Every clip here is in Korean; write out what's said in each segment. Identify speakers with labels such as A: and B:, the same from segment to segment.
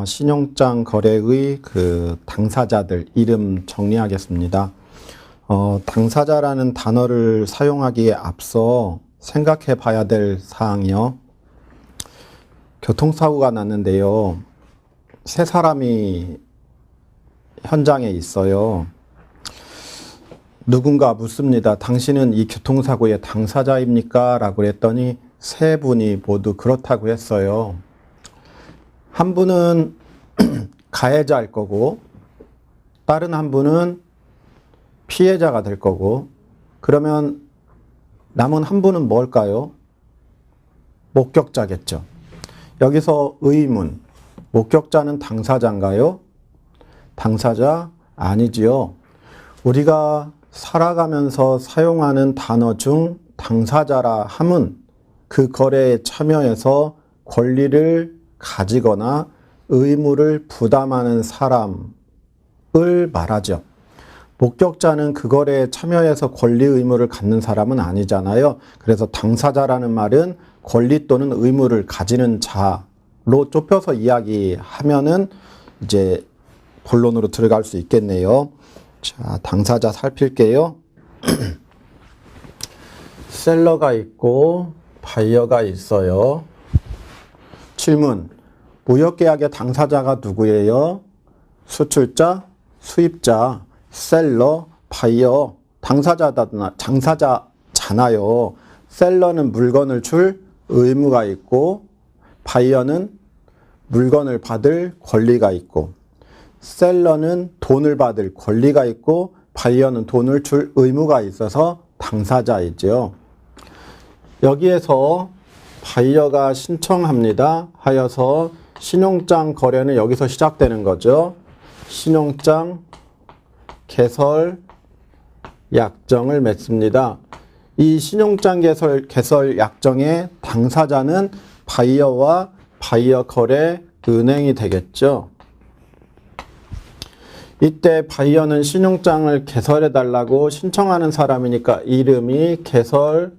A: 신용장 거래의 그 당사자들 이름 정리하겠습니다. 당사자라는 단어를 사용하기에 앞서 생각해 봐야 될 사항이요. 교통사고가 났는데요. 세 사람이 현장에 있어요. 누군가 묻습니다. 당신은 이 교통사고의 당사자입니까? 라고 했더니 세 분이 모두 그렇다고 했어요. 한 분은 가해자일 거고, 다른 한 분은 피해자가 될 거고, 그러면 남은 한 분은 뭘까요? 목격자겠죠. 여기서 의문, 목격자는 당사자인가요? 당사자 아니지요. 우리가 살아가면서 사용하는 단어 중 당사자라 함은 그 거래에 참여해서 권리를 가지거나 의무를 부담하는 사람을 말하죠. 목격자는 그 거래에 참여해서 권리 의무를 갖는 사람은 아니잖아요. 그래서 당사자라는 말은 권리 또는 의무를 가지는 자로 좁혀서 이야기하면은 이제 본론으로 들어갈 수 있겠네요. 자, 당사자 살필게요. 셀러가 있고 바이어가 있어요. 질문. 무역계약의 당사자가 누구예요? 수출자, 수입자, 셀러, 바이어. 당사자잖아요. 셀러는 물건을 줄 의무가 있고 바이어는 물건을 받을 권리가 있고, 셀러는 돈을 받을 권리가 있고 바이어는 돈을 줄 의무가 있어서 당사자이죠. 여기에서 바이어가 신청합니다 하여서 신용장 거래는 여기서 시작되는 거죠. 신용장 개설 약정을 맺습니다. 이 신용장 개설 약정의 당사자는 바이어와 바이어 거래 은행이 되겠죠. 이때 바이어는 신용장을 개설해 달라고 신청하는 사람이니까 이름이 개설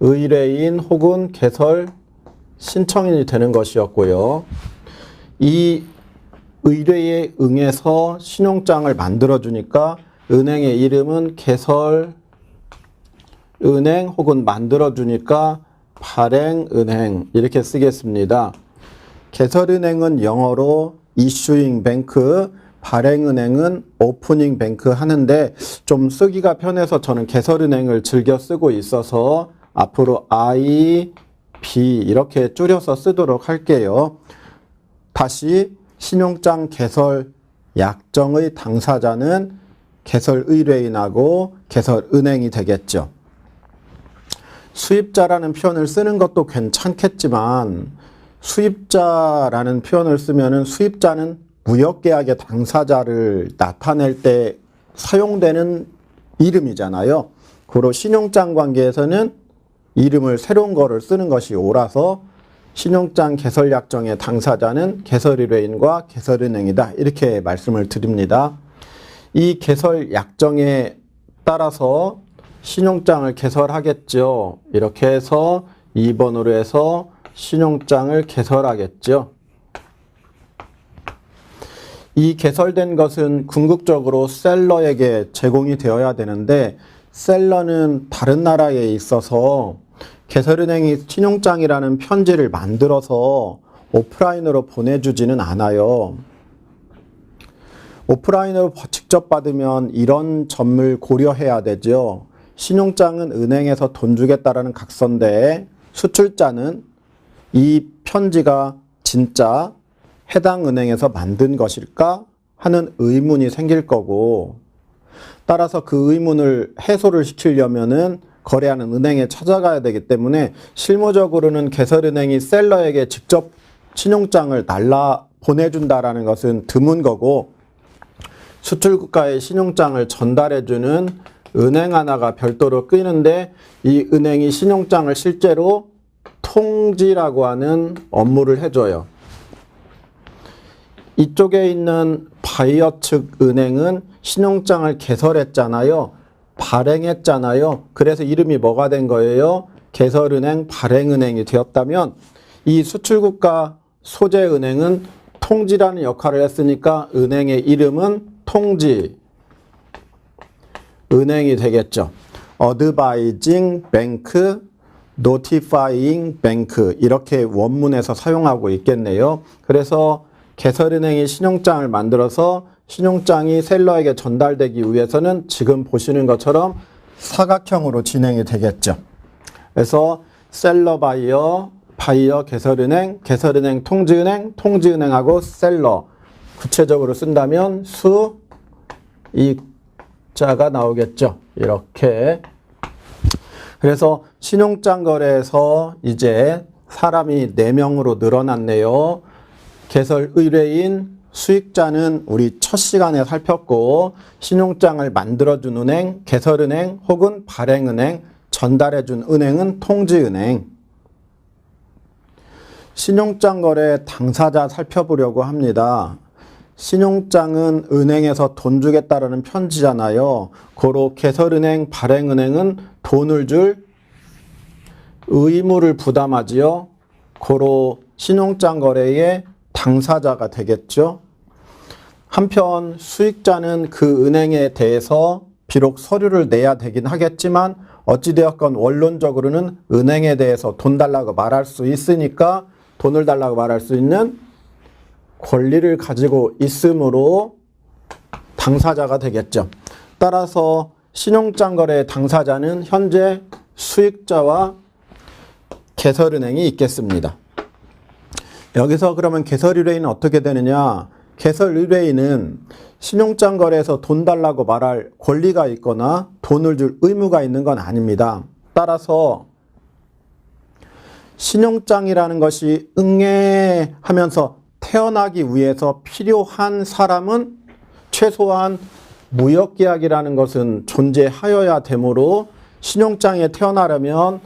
A: 의뢰인 혹은 개설 신청인이 되는 것이었고요. 이 의뢰에 응해서 신용장을 만들어주니까 은행의 이름은 개설 은행 혹은 만들어주니까 발행은행 이렇게 쓰겠습니다. 개설은행은 영어로 issuing bank, 발행은행은 opening bank 하는데 좀 쓰기가 편해서 저는 개설은행을 즐겨 쓰고 있어서 앞으로 I, B 이렇게 줄여서 쓰도록 할게요. 다시 신용장 개설 약정의 당사자는 개설 의뢰인하고 개설 은행이 되겠죠. 수입자라는 표현을 쓰는 것도 괜찮겠지만 수입자라는 표현을 쓰면은 수입자는 무역계약의 당사자를 나타낼 때 사용되는 이름이잖아요. 고로 신용장 관계에서는 이름을 새로운 거를 쓰는 것이 옳아서 신용장 개설 약정의 당사자는 개설의뢰인과 개설은행이다. 이렇게 말씀을 드립니다. 이 개설 약정에 따라서 신용장을 개설하겠죠. 이렇게 해서 2번으로 해서 신용장을 개설하겠죠. 이 개설된 것은 궁극적으로 셀러에게 제공이 되어야 되는데 셀러는 다른 나라에 있어서 개설은행이 신용장이라는 편지를 만들어서 오프라인으로 보내주지는 않아요. 오프라인으로 직접 받으면 이런 점을 고려해야 되죠. 신용장은 은행에서 돈 주겠다라는 각서인데 수출자는 이 편지가 진짜 해당 은행에서 만든 것일까 하는 의문이 생길 거고, 따라서 그 의문을 해소를 시키려면은 거래하는 은행에 찾아가야 되기 때문에 실무적으로는 개설은행이 셀러에게 직접 신용장을 보내준다라는 것은 드문 거고, 수출국가에 신용장을 전달해주는 은행 하나가 별도로 끼는데 이 은행이 신용장을 실제로 통지라고 하는 업무를 해줘요. 이쪽에 있는 바이어 측 은행은 신용장을 개설했잖아요. 발행했잖아요. 그래서 이름이 뭐가 된 거예요? 개설은행, 발행은행이 되었다면 이 수출국가 소재은행은 통지라는 역할을 했으니까 은행의 이름은 통지 은행이 되겠죠. Advising Bank, Notifying Bank 이렇게 원문에서 사용하고 있겠네요. 그래서 개설은행이 신용장을 만들어서 신용장이 셀러에게 전달되기 위해서는 지금 보시는 것처럼 사각형으로 진행이 되겠죠. 그래서 셀러 바이어, 바이어 개설은행, 개설은행 통지은행, 통지은행하고 셀러 구체적으로 쓴다면 수익자가 나오겠죠. 이렇게. 그래서 신용장 거래에서 이제 사람이 4명으로 늘어났네요. 개설 의뢰인, 수익자는 우리 첫 시간에 살폈고 신용장을 만들어준 은행, 개설은행 혹은 발행은행, 전달해준 은행은 통지은행. 신용장 거래 당사자 살펴보려고 합니다. 신용장은 은행에서 돈 주겠다라는 편지잖아요. 고로 개설은행, 발행은행은 돈을 줄 의무를 부담하지요. 고로 신용장 거래의 당사자가 되겠죠. 한편 수익자는 그 은행에 대해서 비록 서류를 내야 되긴 하겠지만 어찌되었건 원론적으로는 은행에 대해서 돈 달라고 말할 수 있으니까 돈을 달라고 말할 수 있는 권리를 가지고 있으므로 당사자가 되겠죠. 따라서 신용장 거래의 당사자는 현재 수익자와 개설은행이 있겠습니다. 여기서 그러면 개설 의뢰인은 어떻게 되느냐? 개설 의뢰인은 신용장 거래에서 돈 달라고 말할 권리가 있거나 돈을 줄 의무가 있는 건 아닙니다. 따라서 신용장이라는 것이 응애하면서 태어나기 위해서 필요한 사람은 최소한 무역계약이라는 것은 존재하여야 되므로 신용장에 태어나려면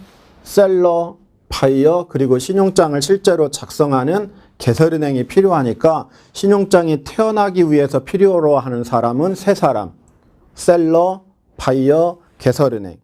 A: 셀러, 바이어 그리고 신용장을 실제로 작성하는 개설은행이 필요하니까 신용장이 태어나기 위해서 필요로 하는 사람은 세 사람, 셀러, 바이어, 개설은행.